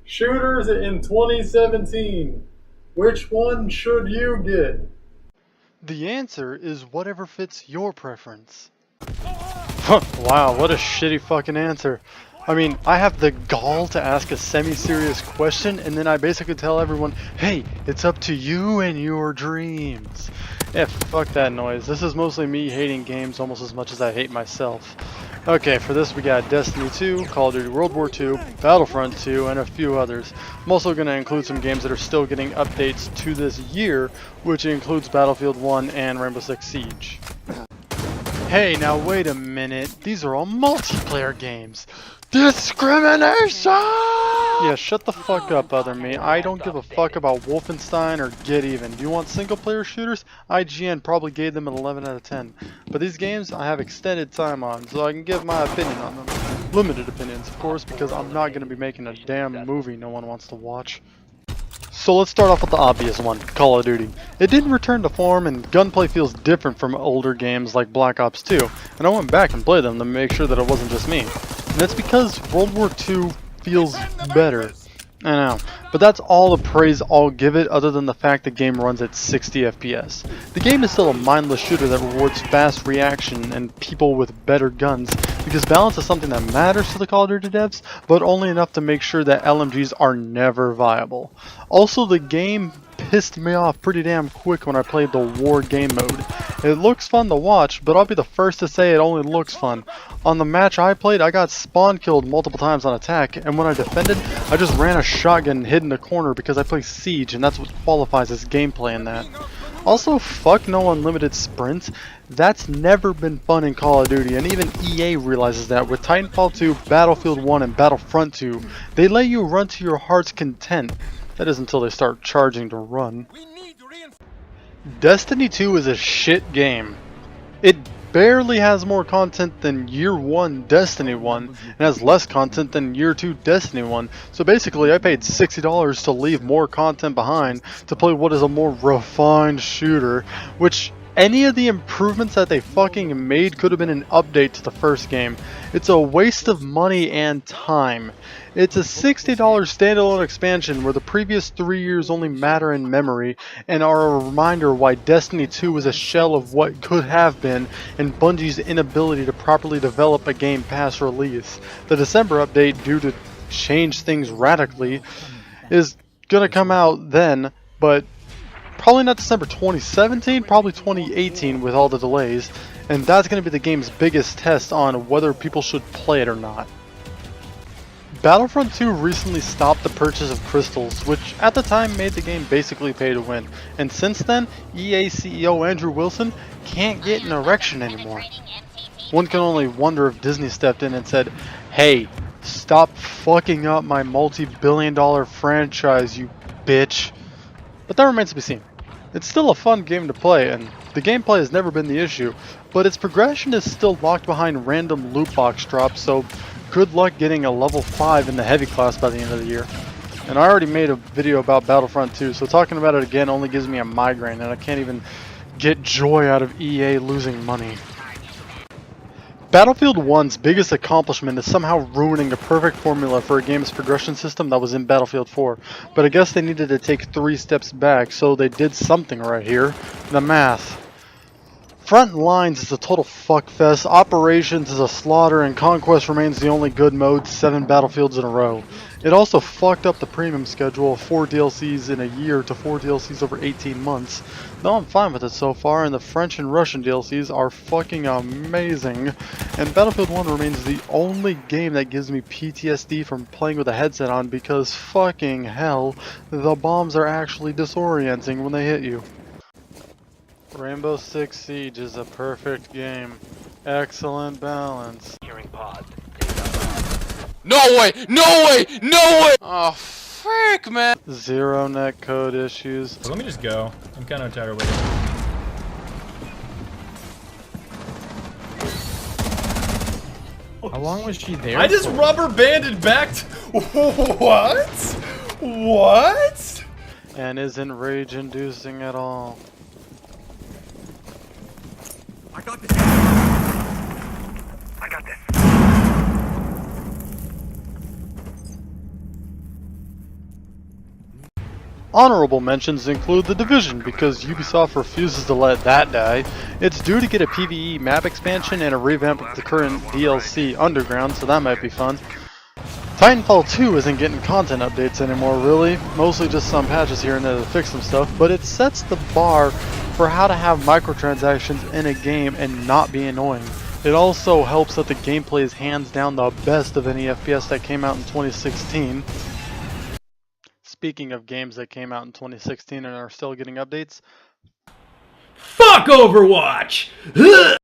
Shooters in 2017. Which one should you get? The answer is whatever fits your preference. Wow, what a shitty fucking answer. I mean, I have the gall to ask a semi-serious question and then I basically tell everyone, hey, it's up to you and your dreams. Yeah, fuck that noise. This is mostly me hating games almost as much as I hate myself. Okay, for this we got Destiny 2, Call of Duty World War II, Battlefront 2, and a few others. I'm also going to include some games that are still getting updates to this year, which includes Battlefield 1 and Rainbow Six Siege. Hey, now wait a minute. These are all multiplayer games. Discrimination! Yeah, shut the fuck up, other me. I don't give a fuck about Wolfenstein or Get Even. Do you want single player shooters? IGN probably gave them an 11 out of 10. But these games I have extended time on, so I can give my opinion on them. Limited opinions, of course, because I'm not going to be making a damn movie no one wants to watch. So let's start off with the obvious one, Call of Duty. It didn't return to form and gunplay feels different from older games like Black Ops 2, and I went back and played them to make sure that it wasn't just me. And that's because World War II feels better. I know, but that's all the praise I'll give it other than the fact the game runs at 60 FPS. The game is still a mindless shooter that rewards fast reaction and people with better guns, because balance is something that matters to the Call of Duty devs, but only enough to make sure that LMGs are never viable. Also, the game pissed me off pretty damn quick when I played the war game mode. It looks fun to watch, but I'll be the first to say it only looks fun. On the match I played, I got spawn killed multiple times on attack, and when I defended, I just ran a shotgun and hid in a corner because I play Siege, and that's what qualifies as gameplay in that. Also, fuck no unlimited sprints. That's never been fun in Call of Duty, and even EA realizes that with Titanfall 2, Battlefield 1, and Battlefront 2. They let you run to your heart's content. That is until they start charging to run. Destiny 2 is a shit game. It barely has more content than Year 1 Destiny 1, and has less content than Year 2 Destiny 1. So basically I paid $60 to leave more content behind to play what is a more refined shooter, which any of the improvements that they fucking made could have been an update to the first game. It's a waste of money and time. It's a $60 standalone expansion where the previous 3 years only matter in memory and are a reminder why Destiny 2 is a shell of what could have been and Bungie's inability to properly develop a game past release. The December update, due to change things radically, is gonna come out then, but probably not December 2017, probably 2018 with all the delays, and that's going to be the game's biggest test on whether people should play it or not. Battlefront 2 recently stopped the purchase of crystals, which at the time made the game basically pay to win, and since then, EA CEO Andrew Wilson can't get an erection anymore. One can only wonder if Disney stepped in and said, hey, stop fucking up my multi-billion-dollar franchise, you bitch. But that remains to be seen. It's still a fun game to play, and the gameplay has never been the issue, but its progression is still locked behind random loot box drops, so good luck getting a level 5 in the heavy class by the end of the year. And I already made a video about Battlefront 2, so talking about it again only gives me a migraine, and I can't even get joy out of EA losing money. Battlefield 1's biggest accomplishment is somehow ruining the perfect formula for a game's progression system that was in Battlefield 4, but I guess they needed to take 3 steps back, so they did something right here. The math. Front Lines is a total fuckfest, Operations is a slaughter, and Conquest remains the only good mode 7 Battlefields in a row. It also fucked up the premium schedule of 4 DLCs in a year to 4 DLCs over 18 months. Though I'm fine with it so far, and the French and Russian DLCs are fucking amazing. And Battlefield 1 remains the only game that gives me PTSD from playing with a headset on because fucking hell, the bombs are actually disorienting when they hit you. Rainbow Six Siege is a perfect game. Excellent balance. No way! No way! No way! Oh, frick, man! 0 netcode issues. Let me just go. I'm kind of tired of waiting. How long was she there? I just rubber banded back to... What? What? And isn't rage inducing at all. I got this. I got this. Honorable mentions include The Division, because Ubisoft refuses to let that die. It's due to get a PvE map expansion and a revamp of the current DLC Underground, so that might be fun. Titanfall 2 isn't getting content updates anymore really, mostly just some patches here and there to fix some stuff, but it sets the bar for how to have microtransactions in a game and not be annoying. It also helps that the gameplay is hands down the best of any FPS that came out in 2016. Speaking of games that came out in 2016 and are still getting updates, Fuck Overwatch!